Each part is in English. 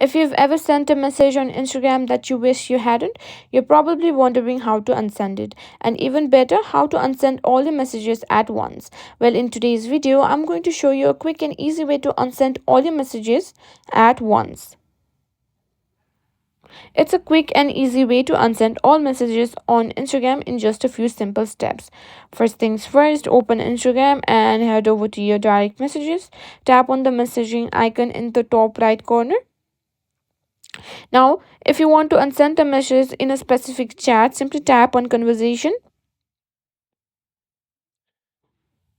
If you've ever sent a message on Instagram that you wish you hadn't, you're probably wondering how to unsend it. And even better, how to unsend all your messages at once. Well, in today's video, I'm going to show you a quick and easy way to unsend all your messages at once. It's a quick and easy way to unsend all messages on Instagram in just a few simple steps. First things first, open Instagram and head over to your direct messages. Tap on the messaging icon in the top right corner. Now, if you want to unsend a message in a specific chat, simply tap on conversation.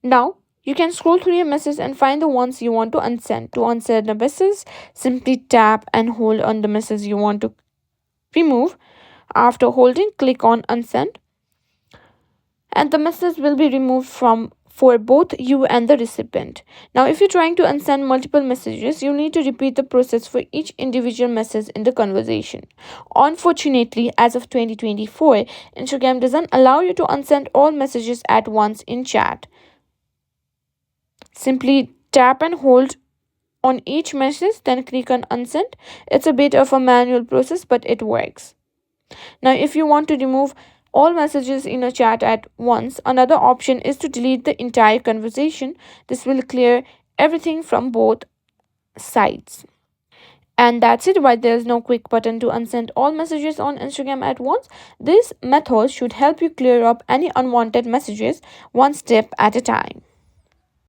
Now, you can scroll through your messages and find the ones you want to unsend. To unsend a message, simply tap and hold on the message you want to remove. After holding, click on unsend and the message will be removed from for both you and the recipient. Now, if you're trying to unsend multiple messages, you need to repeat the process for each individual message in the conversation. Unfortunately, as of 2024, Instagram doesn't allow you to unsend all messages at once in chat. Simply tap and hold on each message, then click on unsend. It's a bit of a manual process, but it works. Now, if you want to remove all messages in a chat at once, another option is to delete the entire conversation. This will clear everything from both sides. And that's it. Why there's no quick button to unsend all messages on Instagram at once. This method should help you clear up any unwanted messages one step at a time.